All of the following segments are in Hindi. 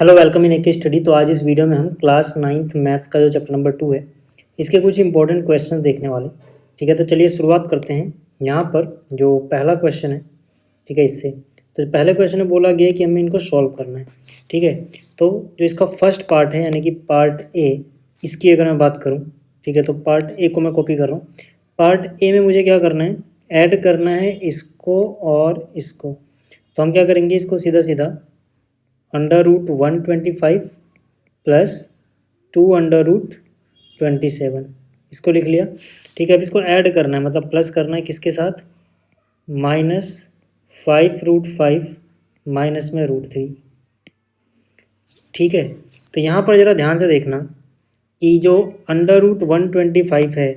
हेलो वेलकम इन के स्टडी। तो आज इस वीडियो में हम क्लास 9th मैथ्स का जो चैप्टर नंबर 2 है इसके कुछ इंपॉर्टेंट क्वेश्चन देखने वाले। ठीक है, तो चलिए शुरुआत करते हैं। यहाँ पर जो पहला क्वेश्चन है, ठीक है, इससे तो पहले क्वेश्चन में बोला गया कि हमें इनको सॉल्व करना है। ठीक है, तो जो इसका फर्स्ट पार्ट है यानी कि पार्ट ए, इसकी अगर मैं बात करूँ, ठीक है, तो पार्ट ए को मैं कॉपी कर रहा हूँ। पार्ट ए में मुझे क्या करना है, ऐड करना है इसको और इसको। तो हम क्या करेंगे, इसको सीधा सीधा √125 प्लस 2√27 इसको लिख लिया। ठीक है, अब इसको ऐड करना है, मतलब प्लस करना है किसके साथ, -5√5 माइनस में √3। ठीक है, तो यहाँ पर ज़रा ध्यान से देखना कि जो √125 है,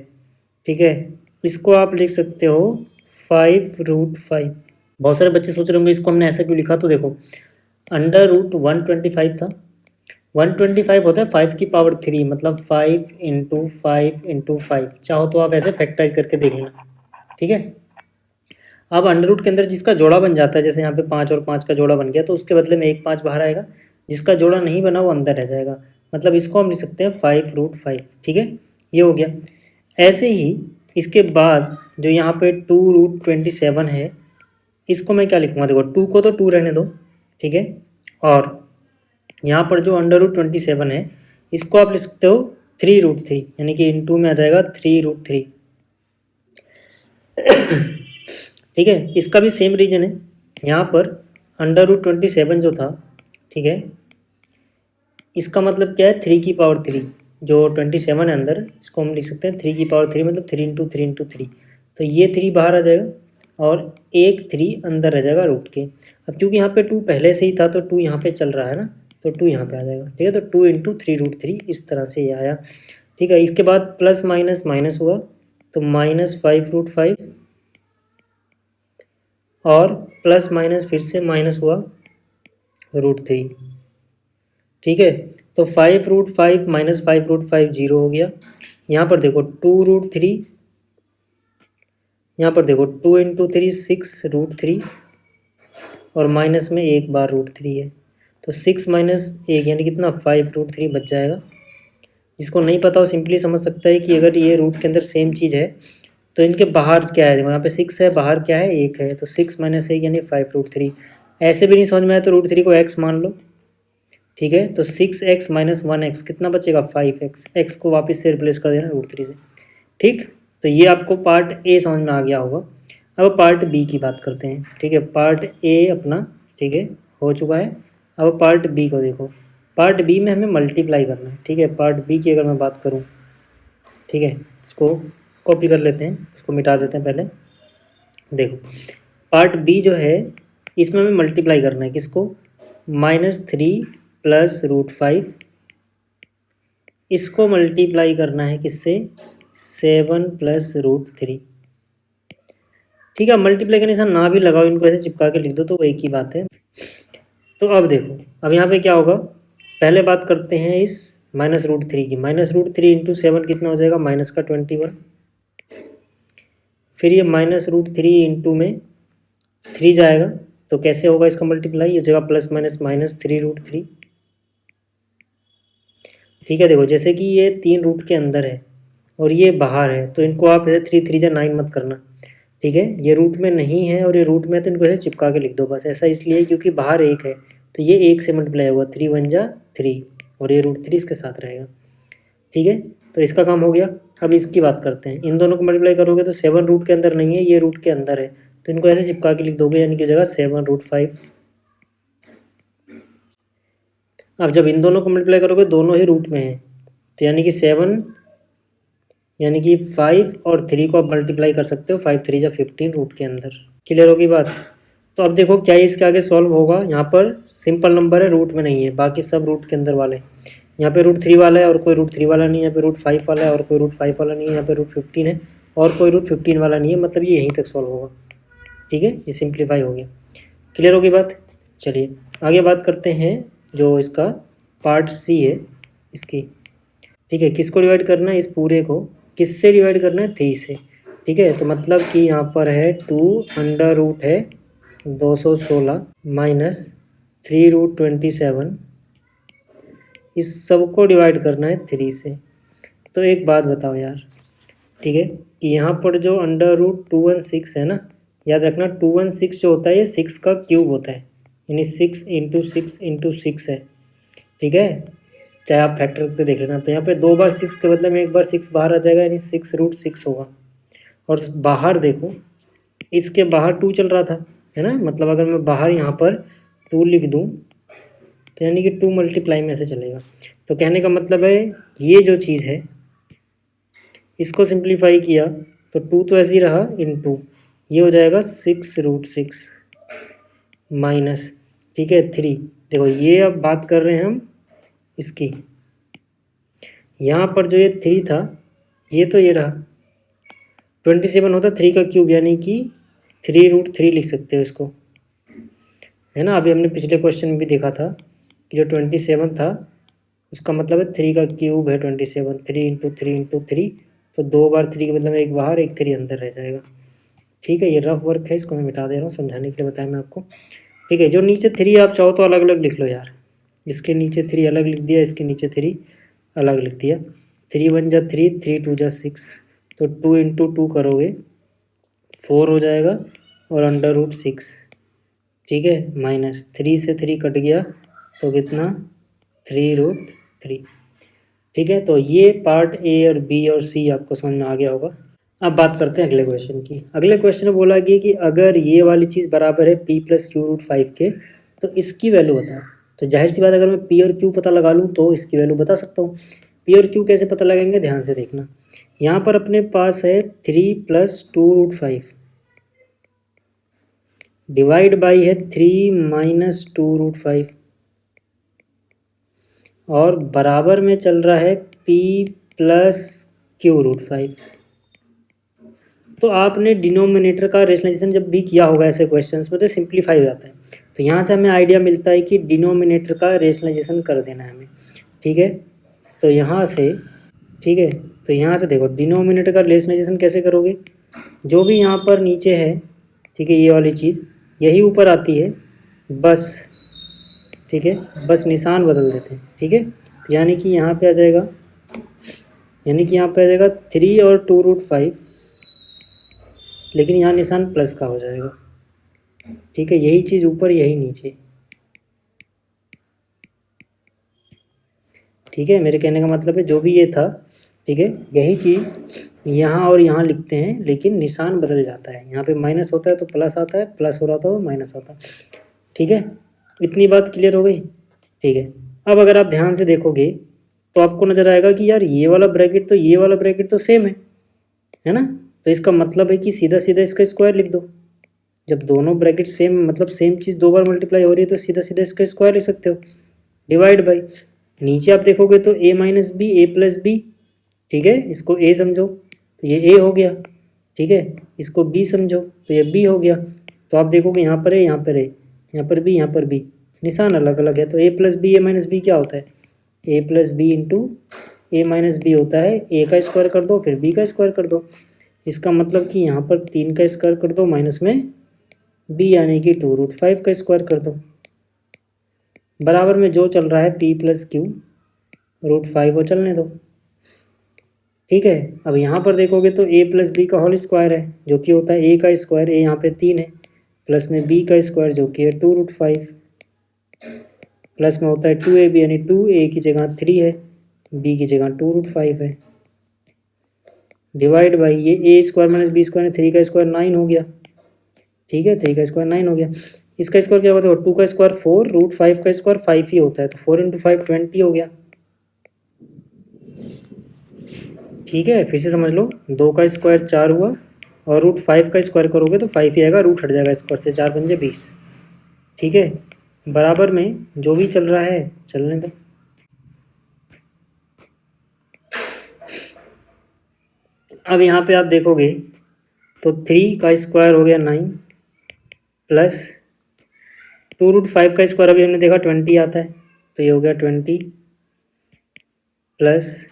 ठीक है, इसको आप लिख सकते हो 5√5। बहुत सारे बच्चे सोच रहे होंगे इसको हमने ऐसा क्यों लिखा, तो देखो √125 था, 125 होता है 5 की पावर 3, मतलब 5 × 5 × 5। चाहो तो आप ऐसे फैक्टराइज करके देख लेना। ठीक है, अब अंडर रूट के अंदर जिसका जोड़ा बन जाता है, जैसे यहाँ पे 5 और 5 का जोड़ा बन गया, तो उसके बदले में एक 5 बाहर आएगा, जिसका जोड़ा नहीं बना वो अंदर रह जाएगा, मतलब इसको हम लिख सकते हैं 5√5। ठीक है, ये हो गया। ऐसे ही इसके बाद जो यहाँ पे 2√27 है, इसको मैं क्या लिखूँगा, देखो 2 को तो 2 रहने दो, ठीक है, और यहाँ पर जो √27 है इसको आप लिख सकते हो 3√3, यानी कि इन 2 में आ जाएगा 3√3। ठीक है, इसका भी सेम रीजन है। यहाँ पर √27 जो था, ठीक है, इसका मतलब क्या है, 3 की पावर 3, जो 27 है अंदर, इसको हम लिख सकते हैं 3 की पावर 3, मतलब 3 × 3 × 3। तो ये 3 बाहर आ जाएगा और एक 3 अंदर रह जाएगा रूट के। अब क्योंकि यहाँ पे 2 पहले से ही था तो 2 यहाँ पे चल रहा है ना, तो 2 यहाँ पे आ जाएगा। ठीक है, तो 2 × 3√3 इस तरह से ये आया। ठीक है, इसके बाद प्लस माइनस माइनस हुआ तो -5√5 और प्लस माइनस फिर से माइनस हुआ √3। ठीक है, तो 5√5 माइनस 5√5 0 हो गया। यहाँ पर देखो 2√3, यहाँ पर देखो 2 × 3 6√3 और माइनस में एक बार √3 है, तो 6 माइनस 1 यानी कितना, 5√3 बच जाएगा। जिसको नहीं पता वो सिंपली समझ सकता है कि अगर ये रूट के अंदर सेम चीज़ है तो इनके बाहर क्या है, यहाँ पे 6 है, बाहर क्या है, 1 है, तो 6 माइनस 1 यानी 5√3। ऐसे भी नहीं समझ में आया तो √3 को x मान लो। ठीक है, तो 6x माइनस 1x कितना बचेगा, 5x। x को वापस से रिप्लेस कर देना √3 से। ठीक, तो ये आपको पार्ट ए समझ में आ गया होगा। अब पार्ट बी की बात करते हैं। ठीक है, पार्ट ए अपना, ठीक है, हो चुका है। अब पार्ट बी को देखो। पार्ट बी में हमें मल्टीप्लाई करना है। ठीक है, पार्ट बी की अगर मैं बात करूँ, ठीक है, इसको कॉपी कर लेते हैं, इसको मिटा देते हैं पहले। देखो पार्ट बी जो है इसमें हमें मल्टीप्लाई करना है, किसको, -3 प्लस √5, इसको मल्टीप्लाई करना है किससे, 7 प्लस √3। ठीक है, मल्टीप्लाई का निशान ना भी लगाओ, इनको ऐसे चिपका के लिख दो तो एक ही बात है। तो अब देखो, अब यहाँ पे क्या होगा, पहले बात करते हैं इस -√3 की। -√3 × 7 कितना हो जाएगा, -21। फिर ये -√3 × में 3 जाएगा, तो कैसे होगा इसका मल्टीप्लाई, ये जगह प्लस माइनस -3√3। ठीक है, देखो जैसे कि ये 3 रूट के अंदर है और ये बाहर है, तो इनको आप ऐसे 3 3 9 मत करना। ठीक है, ये रूट में नहीं है और ये रूट में है, तो इनको ऐसे चिपका के लिख दो बस। ऐसा इसलिए क्योंकि बाहर 1 है, तो ये 1 से मल्टीप्लाई होगा, 3 × 1 = 3 और ये √3 इसके साथ रहेगा। ठीक है, तो इसका काम हो गया। अब इसकी बात करते हैं, इन दोनों को मल्टीप्लाई करोगे तो 7 रूट के अंदर नहीं है, ये रूट के अंदर है, तो इनको ऐसे चिपका के लिख दोगे, यानी कि जगह 7√5। अब जब इन दोनों को मल्टीप्लाई करोगे दोनों ही रूट में है, तो यानी कि 7 यानी कि 5 और 3 को आप मल्टीप्लाई कर सकते हो, 5 × 3 = 15 रूट के अंदर। क्लियर होगी बात। तो अब देखो क्या इसके आगे सॉल्व होगा, यहाँ पर सिंपल नंबर है, रूट में नहीं है, बाकी सब रूट के अंदर वाले। यहाँ पे √3 वाला है और कोई √3 वाला नहीं है, यहाँ पे √5 वाला है और कोई √5 वाला नहीं है, यहाँ पे √15 है और कोई √15 वाला नहीं है, मतलब ये यहीं तक सॉल्व होगा। ठीक है, ये सिंप्लीफाई हो गया। क्लियर होगी बात। चलिए आगे बात करते हैं, जो इसका पार्ट सी है इसकी। ठीक है, किसको डिवाइड करना है, इस पूरे को किससे डिवाइड करना है, 3 से। ठीक है, तो मतलब कि यहाँ पर है 2 अंडर रूट है 216 माइनस 3√27 इस सबको डिवाइड करना है 3 से। तो एक बात बताओ यार, ठीक है, कि यहाँ पर जो अंडर रूट 216 है ना, याद रखना 216 जो होता है ये 6 का क्यूब होता है, यानी 6 इंटू 6 इंटू 6 है, ठीक है, चाहे आप फैक्टर करके देख लेना। तो यहाँ पे 2 बार 6 के बदले में 1 बार 6 बाहर आ जाएगा, यानी 6√6 होगा। और बाहर देखो, इसके बाहर 2 चल रहा था, है ना, मतलब अगर मैं बाहर यहाँ पर 2 लिख दूँ तो यानी कि 2 मल्टीप्लाई में से चलेगा। तो कहने का मतलब है ये जो चीज़ है इसको सिंप्लीफाई किया तो 2 तो ऐसे ही रहा, इनटू ये हो जाएगा 6√6 माइनस, ठीक है, 3। देखो ये अब बात कर रहे हैं हम इसकी, यहाँ पर जो ये 3 था ये तो ये रहा, 27 होता 3 का क्यूब, यानी कि 3√3 लिख सकते हो इसको, है ना। अभी हमने पिछले क्वेश्चन में भी देखा था कि जो 27 था उसका मतलब है 3 का क्यूब है 27, 3 इंटू 3 इंटू 3, तो 2 बार 3 के मतलब एक बाहर एक 3 अंदर रह जाएगा, ठीक है। ये रफ वर्क है, इसको मैं मिटा दे रहा हूँ, समझाने के लिए बताया मैं आपको, ठीक है। जो नीचे 3 आप चाहो तो अलग अलग लिख लो यार, इसके नीचे 3 अलग लिख दिया, इसके नीचे 3 अलग लिख दिया, 3 1 जा 3, 3 2 जा 6, तो 2 इंटू 2 करोगे 4 हो जाएगा, और अंडर रूट 6, ठीक है, माइनस 3 से 3 कट गया तो कितना 3√3, ठीक है। तो ये पार्ट ए और बी और सी आपको समझ में आ गया होगा। अब बात करते हैं अगले क्वेश्चन की। अगले क्वेश्चन में बोला गया कि अगर ये वाली चीज़ बराबर है p+q√5 के, तो इसकी वैल्यू बताओ। तो जाहिर सी बात, अगर मैं p और q पता लगा लूँ तो इसकी वैल्यू बता सकता हूँ। p और q कैसे पता लगाएंगे, ध्यान से देखना। यहाँ पर अपने पास है 3+2√5 डिवाइड बाई है 3-2√5, और बराबर में चल रहा है p+q√5। तो आपने डिनोमिनेटर का रेशनलाइजेशन जब भी किया होगा ऐसे क्वेश्चंस में तो सिंप्लीफाई हो जाता है। तो यहाँ से हमें आइडिया मिलता है कि डिनोमिनेटर का रेशनलाइजेशन कर देना है हमें, ठीक है। तो यहाँ से, ठीक है, तो यहाँ से देखो डिनोमिनेटर का रेशनलाइजेशन कैसे करोगे, जो भी यहाँ पर नीचे है, ठीक है, ये वाली चीज़ यही ऊपर आती है बस, ठीक है, बस निशान बदल देते हैं, ठीक है। तो यानी कि यहाँ पे आ जाएगा, यानी कि यहाँ पे आ जाएगा 3 और 2√5, लेकिन यहाँ निशान प्लस का हो जाएगा, ठीक है, यही चीज़ ऊपर यही नीचे, ठीक है। मेरे कहने का मतलब है जो भी ये था, ठीक है, यही चीज़ यहाँ और यहाँ लिखते हैं, लेकिन निशान बदल जाता है, यहाँ पे माइनस होता है तो प्लस आता है, प्लस हो रहा था तो माइनस आता है, ठीक है। इतनी बात क्लियर हो गई, ठीक है। अब अगर आप ध्यान से देखोगे तो आपको नज़र आएगा कि यार ये वाला ब्रैकेट तो ये वाला ब्रैकेट तो सेम है ना। तो इसका मतलब है कि सीधा सीधा इसका स्क्वायर लिख दो। जब दोनों ब्रैकेट सेम, मतलब सेम चीज़ 2 बार मल्टीप्लाई हो रही है तो सीधा सीधा इसका स्क्वायर लिख सकते हो, डिवाइड बाई, नीचे आप देखोगे तो a-b a+b, ठीक है, इसको a समझो तो ये a हो गया, ठीक है, इसको b समझो तो ये b हो गया। तो आप देखोगे यहाँ पर a, यहाँ पर a, यहाँ पर b, यहाँ पर b, निशान अलग अलग है, तो a+b a-b क्या होता है, a+b इंटू a-b होता है, a का स्क्वायर कर दो फिर b का स्क्वायर कर दो। इसका मतलब कि यहाँ पर 3 का स्क्वायर कर दो माइनस में b यानी कि 2√5 का स्क्वायर कर दो, बराबर में जो चल रहा है p+q√5 वो चलने दो, ठीक है। अब यहाँ पर देखोगे तो a+b का होल स्क्वायर है जो कि होता है a का स्क्वायर, a यहाँ पे 3 है, प्लस में b का स्क्वायर जो कि है 2√5, प्लस में होता है 2ab यानी 2a की जगह 3 है, b की जगह 2√5 है, डिवाइड बाई ये a square minus b square 3 का स्क्वायर 9 हो गया, ठीक है, 3 का स्क्वायर 9 हो गया। इसका स्क्वायर क्या होता है, 2 का स्क्वायर 4, √5 का स्क्वायर 5 ही होता है, तो 4 इंटू 5 20 हो गया, ठीक है। फिर से समझ लो, 2 का स्क्वायर 4 हुआ और √5 का स्क्वायर करोगे तो 5 ही आएगा, रूट हट जाएगा स्क्वायर से, 4 पंजे 20, ठीक है। बराबर में जो भी चल रहा है चलने दो। अब यहाँ पे आप देखोगे तो 3 का स्क्वायर हो गया 9, प्लस 2√5 का स्क्वायर अभी हमने देखा 20 आता है, तो ये हो गया 20, प्लस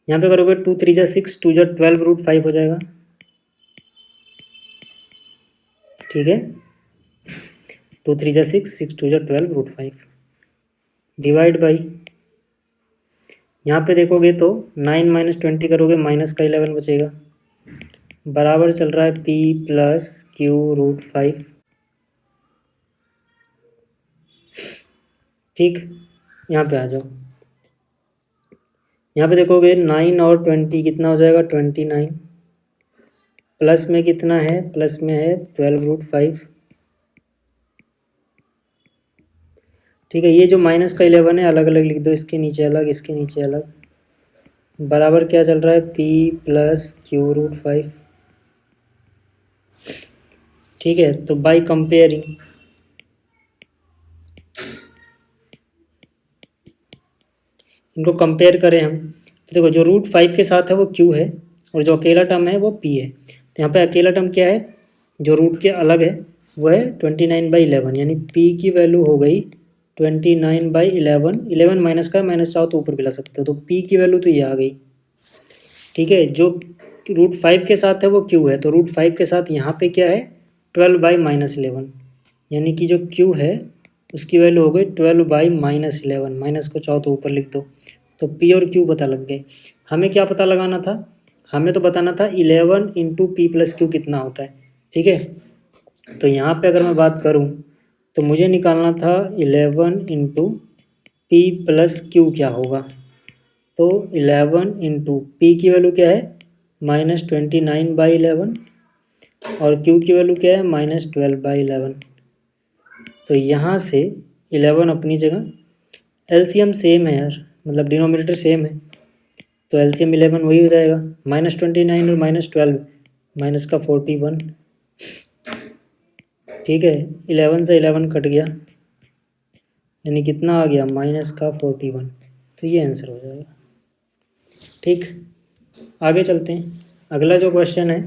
यहाँ पे करोगे 2 3 जा 6, 2 जा 12√5 हो जाएगा, ठीक है, 2 3 जा 6, 6 2 जा 12√5, डिवाइड बाई, यहाँ पे देखोगे तो 9 माइनस 20 करोगे माइनस का 11 बचेगा, बराबर चल रहा है p प्लस क्यू रूट 5। ठीक, यहाँ पे आ जाओ, यहाँ पे देखोगे 9 और 20 कितना हो जाएगा 29, प्लस में कितना है, प्लस में है 12 रूट 5। ठीक है, ये जो माइनस का 11 है अलग अलग लिख दो, इसके नीचे अलग, इसके नीचे अलग, बराबर क्या चल रहा है p प्लस क्यू रूट 5। ठीक है, तो बाई कंपेयरिंग इनको कंपेयर करें हम, तो देखो जो रूट 5 के साथ है वो q है और जो अकेला टर्म है वो p है। तो यहाँ पे अकेला टर्म क्या है, जो रूट के अलग है वो है 29/11, यानी p की वैल्यू हो गई 29/11। 11 माइनस का, माइनस चाहो तो ऊपर भी ला सकते हो, तो p की वैल्यू तो ये आ गई। ठीक है, जो रूट 5 के साथ है वो q है, तो रूट 5 के साथ यहाँ पे क्या है 12/-11, यानी कि जो q है उसकी वैल्यू हो गई 12/-11, माइनस को चाहो तो ऊपर लिख दो। तो p और q पता लग गए। हमें क्या पता लगाना था, हमें तो बताना था 11 इंटू पी प्लस क्यू कितना होता है। ठीक है, तो यहाँ पे अगर मैं बात करूँ तो मुझे निकालना था 11 इंटू पी प्लस क्यू क्या होगा। तो 11 इंटू पी की वैल्यू क्या है -29/11 और क्यू की वैल्यू क्या है -12/11। तो यहाँ से 11 अपनी जगह, एलसीएम सेम है यार, मतलब डिनोमिनेटर सेम है, तो एलसीएम 11 वही हो जाएगा, -29 और -12, माइनस का 41। ठीक है, 11 से 11 कट गया, यानी कितना आ गया माइनस का 41, तो ये आंसर हो जाएगा। ठीक, आगे चलते हैं, अगला जो क्वेश्चन है।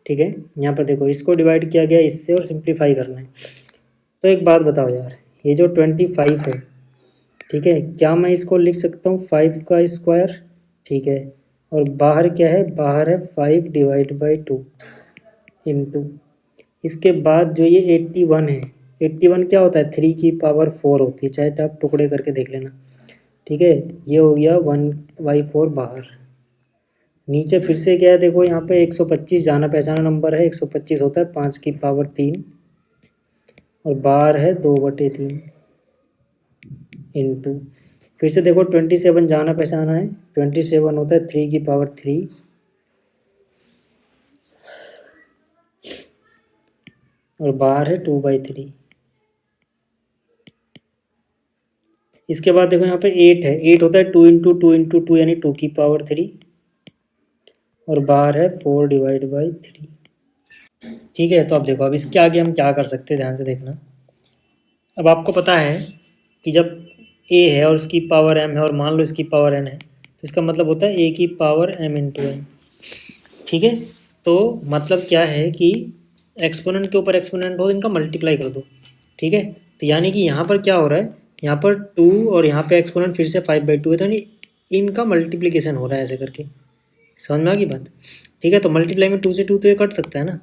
ठीक है, यहाँ पर देखो इसको डिवाइड किया गया इससे और सिंप्लीफाई करना है। तो एक बात बताओ यार, ये जो 25 है, ठीक है, क्या मैं इसको लिख सकता हूँ 5 का स्क्वायर। ठीक है, और बाहर क्या है, बाहर है 5/2 इंटू, इसके बाद जो ये 81 है, 81 क्या होता है 3 की पावर 4 होती है, चाहे तो आप टुकड़े करके देख लेना। ठीक है, ये हो गया 1/4 बाहर। नीचे फिर से क्या है, देखो यहाँ पे 125 जाना पहचाना नंबर है, 125 होता है 5 की पावर 3 और बाहर है 2/3 इंटू, फिर से देखो 27 जाना पहचाना है, 27 होता है 3 की पावर 3 और बाहर है 2/3। इसके बाद देखो यहाँ पे 8 है, 8 होता है 2 × 2 × 2 यानी 2 की पावर 3 और बाहर है 4/3। ठीक है, तो अब देखो, अब इसके आगे हम क्या कर सकते हैं, ध्यान से देखना। अब आपको पता है कि जब a है और उसकी पावर m है और मान लो इसकी पावर n है, तो इसका मतलब होता है a की पावर m × n। ठीक है, तो मतलब क्या है कि एक्सपोनेंट के ऊपर एक्सपोनेंट हो, इनका मल्टीप्लाई कर दो। ठीक है, तो यानी कि यहाँ पर क्या हो रहा है, यहाँ पर 2 और यहाँ पे एक्सपोनेंट फिर से 5/2 है, तो यानी इनका मल्टीप्लिकेशन हो रहा है ऐसे करके। समझ में आ गई बात। ठीक है, तो मल्टीप्लाई में 2 से 2 तो ये कट सकता है ना।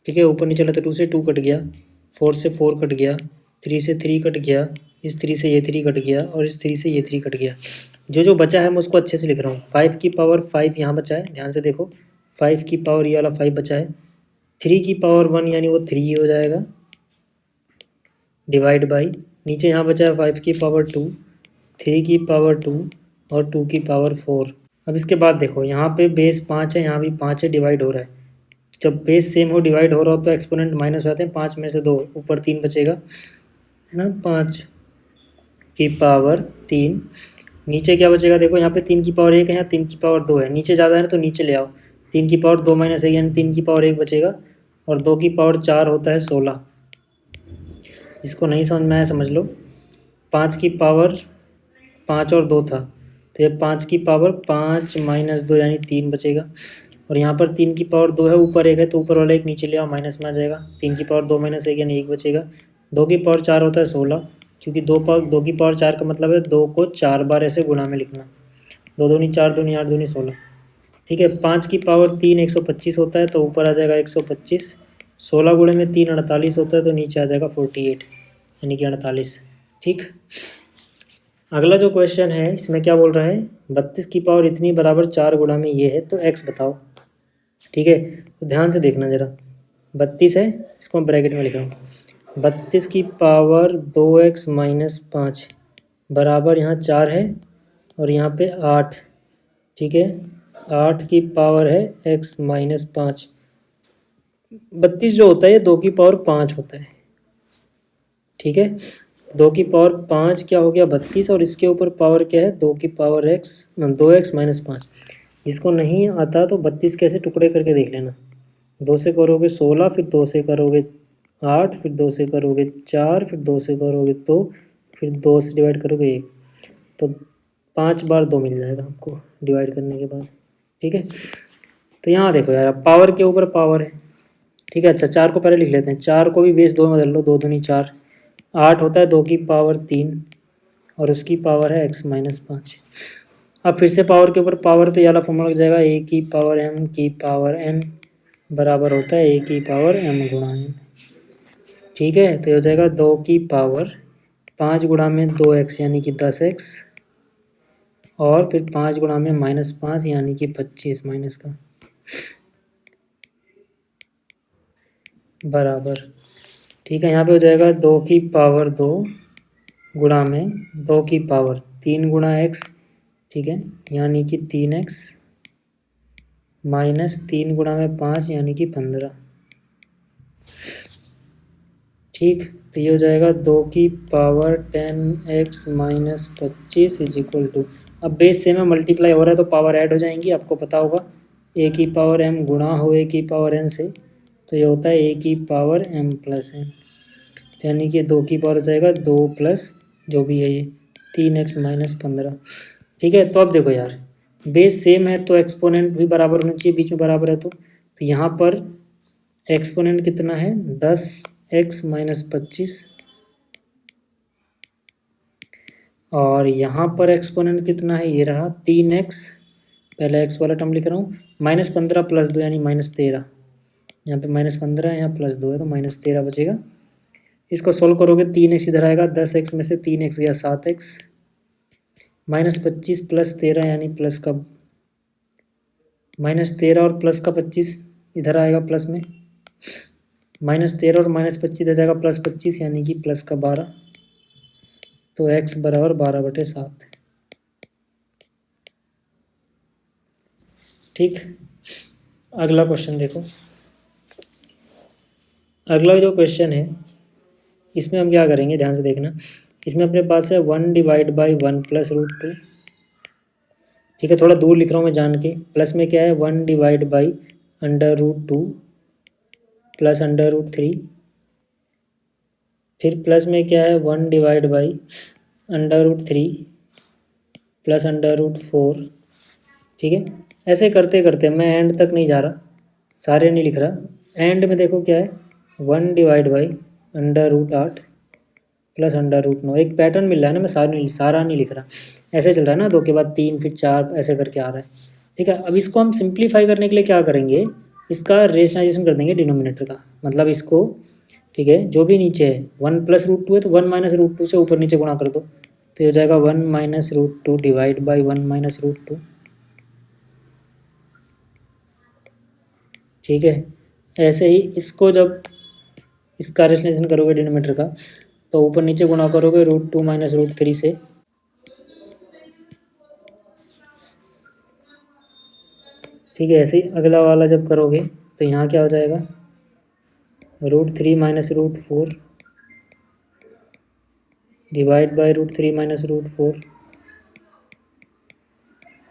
ठीक है, ऊपर नीचे चला तो 2 से 2 कट गया, 4 से 4 कट गया, 3 से 3 कट गया, इस 3 से ये 3 कट गया और इस 3 से ये 3 कट गया। जो जो बचा है मैं उसको अच्छे से लिख रहा हूँ। 5 की पावर 5 यहाँ बचा है, ध्यान से देखो, 5 की पावर ये वाला 5 बचा है, 3 की पावर 1 यानी वो 3 हो जाएगा, डिवाइड बाई, नीचे यहाँ बचा है 5 की पावर 2, 3 की पावर 2 और 2 की पावर 4। अब इसके बाद देखो यहाँ पे बेस 5 है, यहाँ भी 5 है, डिवाइड हो रहा है। जब बेस सेम हो, डिवाइड हो रहा हो, तो एक्सपोनेंट माइनस हो जाते हैं, 5 में से 2, ऊपर 3 बचेगा, है ना, 5 की पावर 3। नीचे क्या बचेगा, देखो यहाँ पे 3 की पावर 1 है, यहाँ 3 की पावर 2 है, नीचे ज़्यादा है तो नीचे ले आओ, 3 की पावर 2 - 1 यानी 3 की पावर 1 बचेगा और 2 की पावर 4 होता है 16। जिसको नहीं समझ में आया समझ लो। 5 की पावर 5 और 2 था, तो ये 5 की पावर 5 - 2 यानी 3 बचेगा और यहाँ पर 3 की पावर 2 है, ऊपर 1 है तो ऊपर वाला 1 नीचे ले आओ, माइनस में आ जाएगा। 3 की पावर 2 - 1 यानी 1 बचेगा। 2 की पावर 4 होता है 16, क्योंकि 2 की पावर 4 का मतलब है 2 को 4 बार ऐसे गुणा में लिखना। 2 दूनी 4, दूनी 8, दूनी 16। ठीक है, 5 की पावर 3 125 होता है, तो ऊपर आ जाएगा 125, 16 गुणे में 3 48 होता है, तो नीचे आ जाएगा 48 यानी कि 48। ठीक, अगला जो क्वेश्चन है इसमें क्या बोल रहा है, 32 की पावर इतनी बराबर 4 गुणा में ये है तो x बताओ। ठीक है, तो ध्यान से देखना ज़रा। 32 है, इसको मैं ब्रैकेट में लिख रहा हूँ। 32 की पावर 2x माइनस 5 बराबर यहाँ 4 है और यहाँ पे 8। ठीक है, 8 की पावर है x माइनस 5। 32 जो होता है 2 की पावर 5 होता है। ठीक है, 2 की पावर 5 क्या हो गया 32, और इसके ऊपर पावर क्या है 2 की पावर x 2x माइनस 5। जिसको नहीं आता तो 32 कैसे टुकड़े करके देख लेना। 2 से करोगे 16, फिर 2 से करोगे 8, फिर 2 से करोगे 4, फिर 2 से करोगे 2, फिर 2 से डिवाइड करोगे 1, तो 5 बार 2 मिल जाएगा आपको डिवाइड करने के बाद। ठीक है, तो यहाँ देखो यार, पावर के ऊपर पावर है। ठीक है, अच्छा 4 को पहले लिख लेते हैं। 4 को भी बेस 2 में बदल लो, 2 दूनी 4। 8 होता है 2 की पावर 3 और उसकी पावर है x माइनस 5। अब फिर से पावर के ऊपर पावर, तो ये वाला फॉर्मूला लग जाएगा a की पावर m की पावर n बराबर होता है a की पावर m गुणा n। ठीक है, तो ये हो जाएगा 2 की पावर 5 गुणा में 2x यानी कि 10x, और फिर 5 गुणा में माइनस 5 यानी कि 25 माइनस का बराबर। ठीक है, यहाँ पे हो जाएगा 2 की पावर 2 गुणा में 2 की पावर 3 गुणा x। ठीक है, यानी कि 3x माइनस 3 गुणा में 5 यानी कि 15। ठीक, तो ये हो जाएगा 2 की power 10x minus 25 is equal to, अब बेस सेम है, मल्टीप्लाई हो रहा है तो पावर ऐड हो जाएंगी, आपको पता होगा। a की पावर m गुणा हो a की पावर n से, तो ये होता है a की पावर m प्लस n। यानी कि 2 की पावर हो जाएगा 2 प्लस जो भी है ये 3x माइनस 15। ठीक है, तो अब देखो यार, बेस सेम है तो एक्सपोनेंट भी बराबर होना चाहिए, बीच में बराबर है तो यहाँ पर एक्सपोनेंट कितना है 10x माइनस 25, और यहाँ पर एक्सपोनेंट कितना है, ये रहा 3x, पहले x वाला टर्म लिख रहा हूँ, माइनस 15 प्लस 2 यानी माइनस 13। यहाँ पे माइनस 15 है, यहाँ प्लस 2 है तो माइनस 13 बचेगा। इसको सोल्व करोगे 3x इधर आएगा, 10x में से 3x गया 7x, माइनस 25 प्लस 13 यानी प्लस का माइनस 13 और प्लस का 25 इधर आएगा प्लस में, माइनस 13 और माइनस 25 इधर जाएगा प्लस 25 यानी कि प्लस का 12, तो x बराबर 12/7। ठीक, अगला क्वेश्चन देखो। अगला जो क्वेश्चन है इसमें हम क्या करेंगे, ध्यान से देखना। इसमें अपने पास है 1 डिवाइड बाई 1 प्लस रूट 2। ठीक है, थोड़ा दूर लिख रहा हूँ मैं जान के। प्लस में क्या है 1 divide by under root 2 plus under root 3, फिर प्लस में क्या है 1 divide by under root 3 plus under root 4। ठीक है, ऐसे करते करते मैं एंड तक नहीं जा रहा, सारे नहीं लिख रहा। एंड में देखो क्या है 1 divide by under root 8 plus under root 9। एक पैटर्न मिल रहा है ना, मैं सारा नहीं लिख रहा, ऐसे चल रहा है ना, 2 के बाद 3 फिर 4 ऐसे करके आ रहा है। ठीक है, अब इसको हम सिंप्लीफाई करने के लिए क्या करेंगे, इसका रेशनलाइजेशन कर देंगे डिनोमिनेटर का, मतलब इसको। ठीक है, जो भी नीचे है 1 प्लस रूट 2 है तो 1 माइनस रूट 2 से ऊपर नीचे गुणा कर दो, तो ये हो जाएगा 1 minus root 2 divide by 1 minus root 2। ठीक है, ऐसे ही इसको जब इसका रेशनलाइजेशन करोगे डिनोमिनेटर का, तो ऊपर नीचे गुणा करोगे रूट 2 माइनस रूट 3 से। ठीक है, ऐसे ही अगला वाला जब करोगे तो यहाँ क्या हो जाएगा root 3 minus root 4 divide by root 3 minus root 4,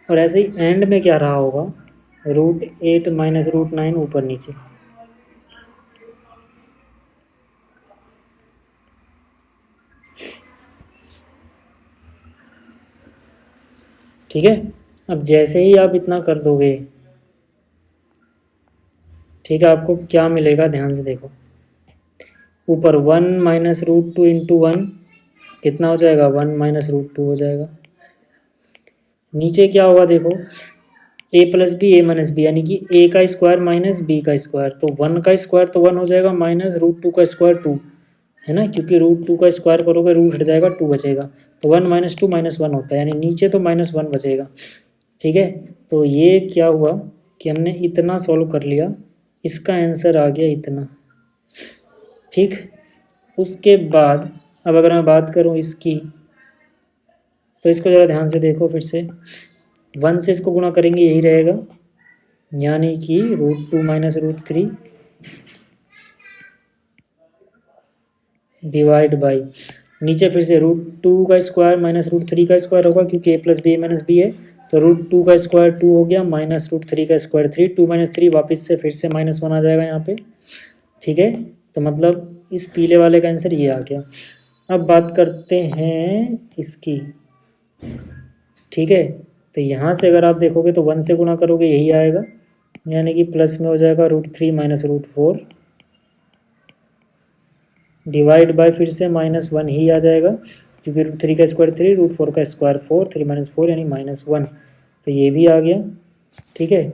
और ऐसे ही एंड में क्या रहा होगा रूट 8 माइनस रूट 9 ऊपर नीचे। ठीक है, अब जैसे ही आप इतना कर दोगे, ठीक है, आपको क्या मिलेगा ध्यान से देखो। ऊपर 1 माइनस रूट 2 इंटू 1 कितना हो जाएगा 1 माइनस रूट 2 हो जाएगा। नीचे क्या होगा देखो a plus B A minus B, यानी कि a का स्क्वायर माइनस b का स्क्वायर, तो 1 का स्क्वायर तो 1 हो जाएगा, माइनस रूट 2 का स्क्वायर 2, है ना, क्योंकि रूट टू का स्क्वायर करोगे रूट हट जाएगा, टू बचेगा, तो 1 - 2 -1 होता है, यानी नीचे तो -1 बचेगा। ठीक है, तो ये क्या हुआ कि हमने इतना सॉल्व कर लिया, इसका आंसर आ गया इतना। ठीक, उसके बाद अब अगर मैं बात करूँ इसकी, तो इसको ज़रा ध्यान से देखो फिर से, 1 से इसको गुणा करेंगे यही रहेगा, यानी कि √2 - √3 डिवाइड बाई, नीचे फिर से √2 का स्क्वायर -√3 का स्क्वायर होगा, क्योंकि a + b - b है, तो √2 का स्क्वायर 2 हो गया, -√3 का स्क्वायर 3, 2 - 3 वापस से फिर से -1 आ जाएगा यहाँ पे। ठीक है, तो मतलब इस पीले वाले का आंसर ये आ गया। अब बात करते हैं इसकी। ठीक है, तो यहाँ से अगर आप देखोगे तो 1 से गुणा करोगे यही आएगा, यानी कि प्लस में हो जाएगा √3 - √4 डिवाइड बाय फिर से -1 ही आ जाएगा, क्योंकि √3 का स्क्वायर 3, √4 का स्क्वायर 4, 3 - 4 यानी -1, तो ये भी आ गया। ठीक है,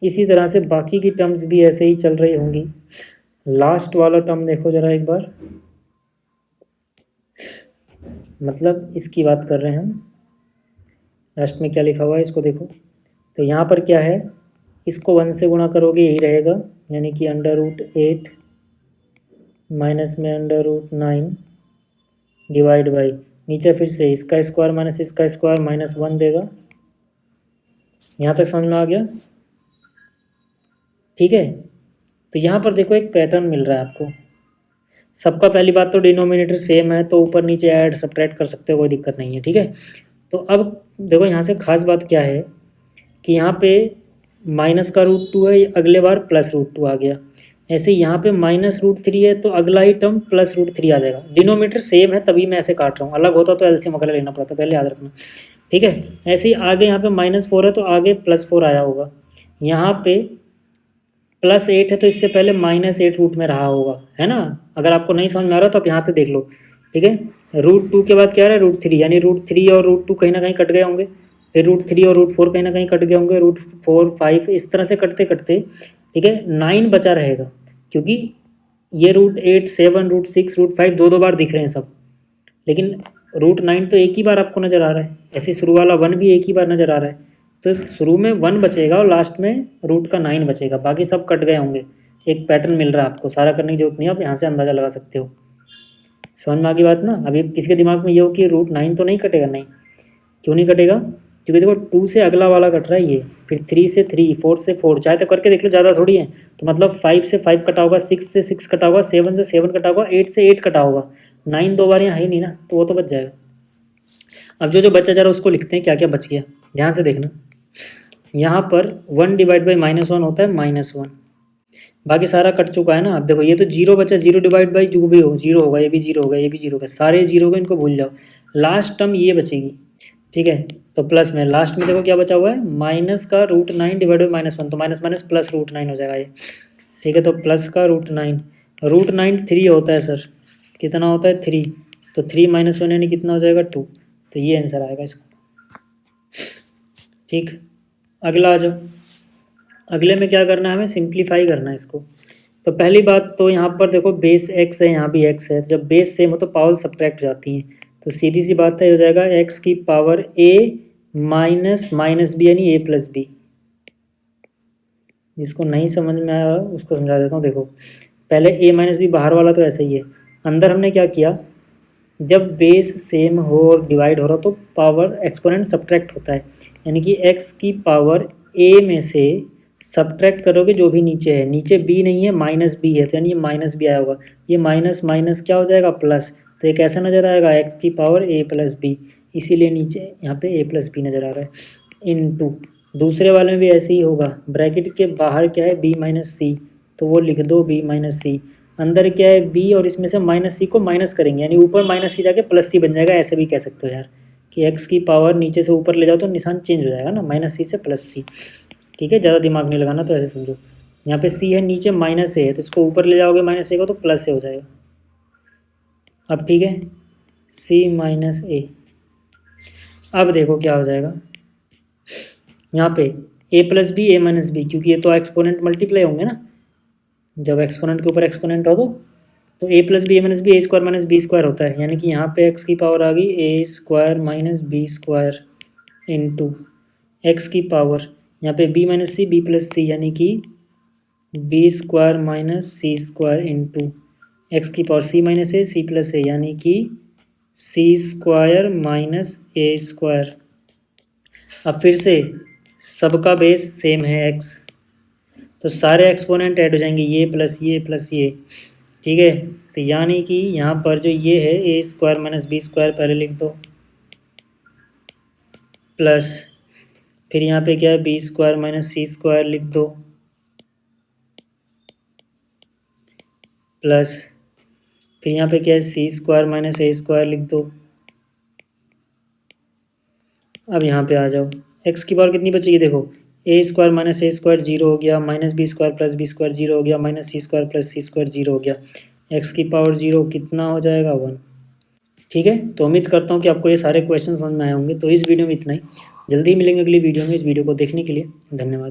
इसी तरह से बाकी की टर्म्स भी ऐसे ही चल रही होंगी। लास्ट वाला टर्म देखो ज़रा एक बार, मतलब इसकी बात कर रहे हैं हम। लास्ट में क्या लिखा हुआ है इसको देखो, तो यहाँ पर क्या है, इसको 1 से गुणा करोगे यही रहेगा, यानी कि √8 माइनस में √9 डिवाइड बाई, नीचे फिर से इसका स्क्वायर माइनस इसका स्क्वायर -1 देगा। यहाँ तक समझ में आ गया? ठीक है, तो यहाँ पर देखो एक पैटर्न मिल रहा है आपको सबका। पहली बात तो डिनोमिनेटर सेम है, तो ऊपर नीचे ऐड सब्ट्रैक्ट कर सकते हो, कोई दिक्कत नहीं है। ठीक है, तो अब देखो यहाँ से खास बात क्या है कि यहाँ पे माइनस का √2 है, अगले बार प्लस √2 आ गया। ऐसे यहाँ पे -√3 है, तो अगला ही टर्म +√3 आ जाएगा। डिनोमीटर सेम है तभी मैं ऐसे काट रहा हूँ, अलग होता तो एलसीएम वगैरह लेना पड़ता, पहले याद रखना। ठीक है, ऐसे ही आगे यहाँ पे -4 है तो आगे +4 आया होगा, यहाँ पे +8 है तो इससे पहले -8 रूट में रहा होगा, है ना। अगर आपको नहीं समझ में आ रहा तो आप यहाँ पे देख लो। ठीक है, √2 के बाद क्या रहा है √3, यानी √3 और √2 कहीं ना कहीं कट गए होंगे, फिर √3 और √4 कहीं ना कहीं कट गए होंगे, √4 5 इस तरह से कटते कटते, ठीक है, 9 बचा रहेगा, क्योंकि ये √8 7 √6 √5 दो दो बार दिख रहे हैं सब, लेकिन √9 तो एक ही बार आपको नज़र आ रहा है, ऐसे शुरू वाला 1 भी एक ही बार नज़र आ रहा है, तो शुरू में 1 बचेगा और लास्ट में रूट का 9 बचेगा, बाकी सब कट गए होंगे। एक पैटर्न मिल रहा है आपको, सारा करने की जरूरत नहीं है, आप यहाँ से अंदाज़ा लगा सकते हो। समझ में आ गई बात ना। अभी किसी के दिमाग में ये हो कि √9 तो नहीं कटेगा, नहीं, क्यों नहीं कटेगा, क्योंकि देखो 2 से अगला वाला कट रहा है ये, फिर 3 से 3, 4 से 4, चाहे तो करके देख लो, ज़्यादा थोड़ी है। तो मतलब 5 से 5 कटा होगा, 6 से 6 कटा होगा, 7 से 7 कटा होगा, 8 से 8 कटा होगा, 9 दो बार यहाँ है ही नहीं ना, तो वो तो बच जाएगा। अब जो जो बचा जा रहा है उसको लिखते हैं, क्या क्या बच गया ध्यान से देखना। यहाँ पर 1 डिवाइड बाई -1 होता है -1, बाकी सारा कट चुका है ना। अब देखो ये तो 0 बचा, 0 डिवाइड बाई जो भी हो 0 होगा, ये भी 0 होगा, ये भी 0 होगा, सारे 0 होगा, इनको भूल जाओ। लास्ट टर्म ये बचेगी। ठीक है, तो प्लस में लास्ट में देखो क्या बचा हुआ है, माइनस का √9 डिवाइड बाई -1, तो माइनस माइनस प्लस √9 हो जाएगा ये। ठीक है, तो प्लस का √9, √9 3 होता है सर, कितना होता है 3, तो 3 - 1 यानी कितना हो जाएगा 2, तो ये आंसर आएगा इसका। ठीक, अगला आ जाओ। अगले में क्या करना है, हमें सिंप्लीफाई करना है इसको। तो पहली बात तो यहाँ पर देखो बेस x है, यहाँ भी x है, तो जब बेस सेम हो तो पावर सब्ट्रैक्ट हो जाती हैं, तो सीधी सी बात है, हो जाएगा x की पावर a माइनस b यानी a + b। जिसको नहीं समझ में आया उसको समझा देता हूँ। देखो पहले a - b बाहर वाला तो ऐसा ही है, अंदर हमने क्या किया, जब बेस सेम हो और डिवाइड हो रहा तो पावर एक्सपोनेंट सब्ट्रैक्ट होता है, यानी कि x की पावर a में से सब्ट्रैक्ट करोगे जो भी नीचे है, नीचे b नहीं है -b है, तो यानी ये -b आया होगा, ये माइनस माइनस क्या हो जाएगा प्लस, तो एक ऐसा नज़र आएगा x की पावर a + b, इसीलिए नीचे यहाँ पे a + b नज़र आ रहा है। इनटू दूसरे वाले में भी ऐसे ही होगा, ब्रैकेट के बाहर क्या है b - c, तो वो लिख दो b - c, अंदर क्या है b और इसमें से -c को माइनस करेंगे, यानी ऊपर -c जाके +c बन जाएगा, ऐसे भी कह सकते हो यार कि x की पावर नीचे से ऊपर ले जाओ तो निशान चेंज हो जाएगा ना, -c से +c। ठीक है, ज़्यादा दिमाग नहीं लगाना, तो ऐसे समझो, यहाँ पे c है, नीचे -a है, तो इसको ऊपर ले जाओगे -a को तो +a हो जाएगा। अब ठीक है, c - a, अब देखो क्या हो जाएगा, यहाँ पे a + b a - b, क्योंकि ये तो एक्सपोनेंट मल्टीप्लाई होंगे ना, जब एक्सपोनेंट के ऊपर एक्सपोनेंट हो तो तो ए plus B A minus B A square minus B square होता है, यानी कि यहाँ पे एक्स की पावर आ गई A square minus B square into X की पावर यहाँ पे B minus C B plus C यानी कि B square minus C square into X की power C minus A C plus A यानी कि C square minus A square. अब फिर से सबका बेस सेम है एक्स, तो सारे एक्सपोनेंट ऐड हो जाएंगे ये प्लस ये, ठीक है। तो यानी कि यहाँ पर जो ये है ए स्क्वायर माइनस बी स्क्वायर पहले लिख दो, प्लस फिर यहाँ पे क्या है B square minus C square लिख दो, प्लस फिर यहाँ पे क्या है सी स्क्वायर माइनस ए स्क्वायर लिख दो। अब यहाँ पे आ जाओ, एक्स की पावर कितनी बचेगी देखो, A square minus A square zero हो गया, minus B square plus B square zero हो गया, minus C square plus C square zero हो गया, एक्स की पावर जीरो कितना हो जाएगा 1। ठीक है, तो उम्मीद करता हूँ कि आपको ये सारे क्वेश्चन समझ में आए होंगे। तो इस वीडियो में इतना ही, जल्दी मिलेंगे अगली वीडियो में। इस वीडियो को देखने के लिए धन्यवाद।